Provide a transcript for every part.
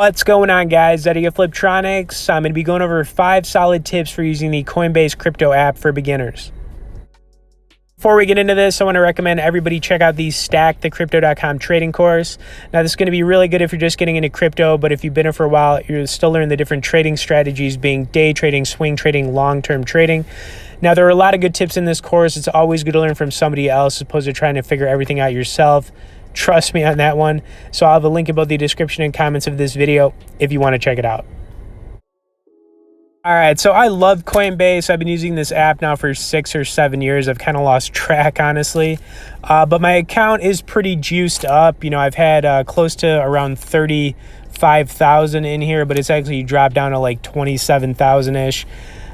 What's going on, guys? Eddie of Fliptroniks. I'm going to be going over 5 solid tips for using the Coinbase crypto app for beginners. Before we get into this, I want to recommend everybody check out the Stackthecryptocom trading course. Now, this is going to be really good if you're just getting into crypto, but if you've been in it for a while, you're still learning the different trading strategies, being day trading, swing trading, long-term trading. Now, there are a lot of good tips in this course. It's always good to learn from somebody else as opposed to trying to figure everything out yourself. Trust me on that one. So I'll have a link in both the description and comments of this video if you want to check it out. All right, so I love Coinbase. I've been using this app now for 6 or 7 years. I've kind of lost track, honestly. But my account is pretty juiced up. You know, I've had close to around 35,000 in here, but it's actually dropped down to like 27,000-ish.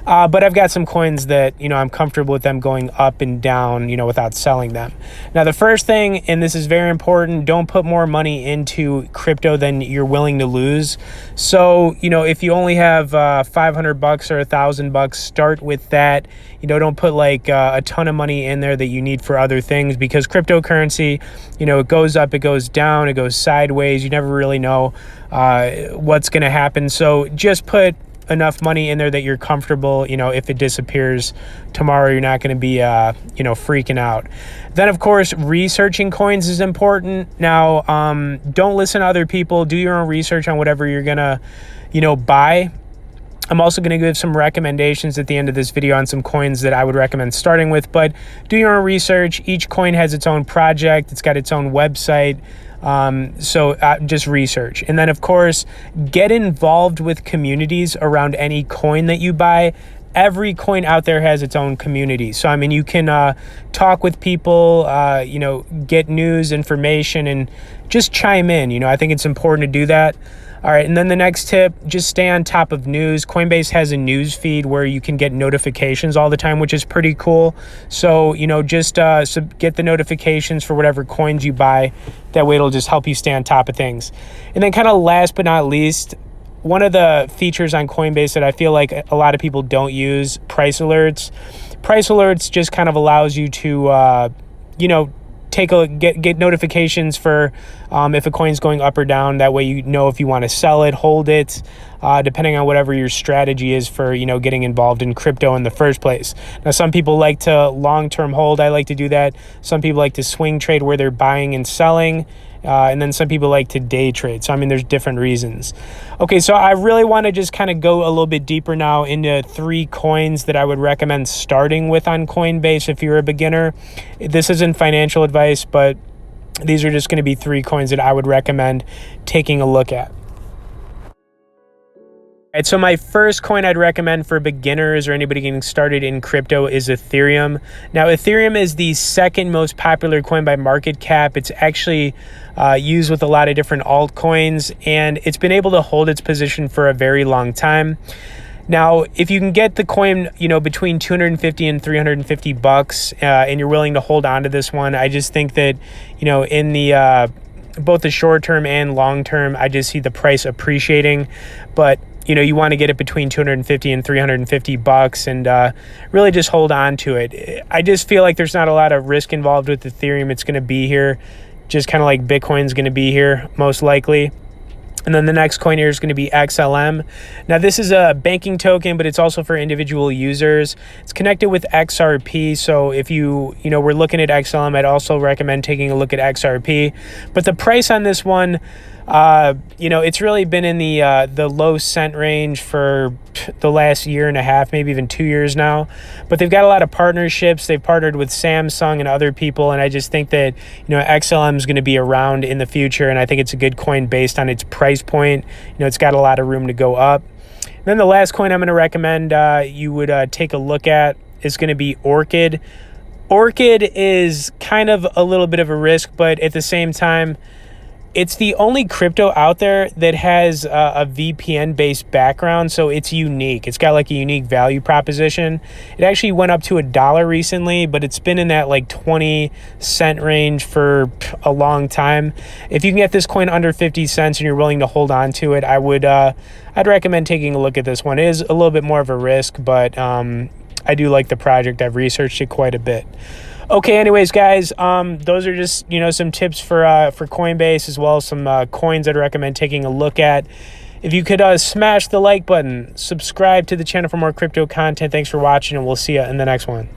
But I've got some coins that, you know, I'm comfortable with them going up and down, you know, without selling them. Now, the first thing, and this is very important, don't put more money into crypto than you're willing to lose. So, you know, if you only have $500 or $1,000, start with that. You know, don't put like a ton of money in there that you need for other things, because cryptocurrency, you know, it goes up, it goes down, it goes sideways. You never really know what's going to happen. So just put enough money in there that you're comfortable. You know, if it disappears tomorrow, you're not going to be, you know, freaking out. Then, of course, researching coins is important. Now, don't listen to other people. Do your own research on whatever you're going to, you know, buy. I'm also going to give some recommendations at the end of this video on some coins that I would recommend starting with, but do your own research. Each coin has its own project. It's got its own website. So just research. And then, of course, get involved with communities around any coin that you buy. Every coin out there has its own community. So, I mean, you can talk with people, you know, get news, information, and just chime in. You know, I think it's important to do that. All right, and then the next tip, just stay on top of news. Coinbase has a news feed where you can get notifications all the time, which is pretty cool. So, you know, just get the notifications for whatever coins you buy. That way it'll just help you stay on top of things. And then kind of last but not least, one of the features on Coinbase that I feel like a lot of people don't use, price alerts. Price alerts just kind of allows you to, you know, get notifications for if a coin's going up or down. That way you know if you want to sell it, hold it, depending on whatever your strategy is for, you know, getting involved in crypto in the first place. Now, some people like to long-term hold. I like to do that. Some people like to swing trade where they're buying and selling. And then some people like to day trade. So, I mean, there's different reasons. Okay, so I really want to just kind of go a little bit deeper now into 3 coins that I would recommend starting with on Coinbase if you're a beginner. This isn't financial advice, but these are just going to be 3 coins that I would recommend taking a look at. All right, so my first coin I'd recommend for beginners or anybody getting started in crypto is Ethereum. Now, Ethereum is the second most popular coin by market cap. It's actually used with a lot of different altcoins, and it's been able to hold its position for a very long time. Now, if you can get the coin, you know, between $250 and $350, and you're willing to hold on to this one, I just think that, you know, in the both the short term and long term, I just see the price appreciating. But you know, you want to get it between $250 and $350 and really just hold on to it. I just feel like there's not a lot of risk involved with Ethereum. It's going to be here, just kind of like Bitcoin's going to be here, most likely. And then the next coin here is going to be XLM. Now, this is a banking token, but it's also for individual users. It's connected with XRP. So if you know, we're looking at XLM, I'd also recommend taking a look at XRP. But the price on this one, you know, it's really been in the low cent range for the last year and a half, maybe even 2 years now. But they've got a lot of partnerships. They've partnered with Samsung and other people, and I just think that, you know, XLM is going to be around in the future, and I think it's a good coin based on its price point. You know, it's got a lot of room to go up. And then the last coin I'm going to recommend you would take a look at is going to be Orchid. Orchid is kind of a little bit of a risk, but at the same time, it's the only crypto out there that has a VPN-based background, so it's unique. It's got like a unique value proposition. It actually went up to $1 recently, but it's been in that like 20-cent range for a long time. If you can get this coin under 50 cents and you're willing to hold on to it, I'd recommend taking a look at this one. It is a little bit more of a risk, but I do like the project. I've researched it quite a bit. Okay, anyways, guys, those are just, some tips for Coinbase, as well as some coins I'd recommend taking a look at. If you could smash the like button, subscribe to the channel for more crypto content. Thanks for watching, and we'll see you in the next one.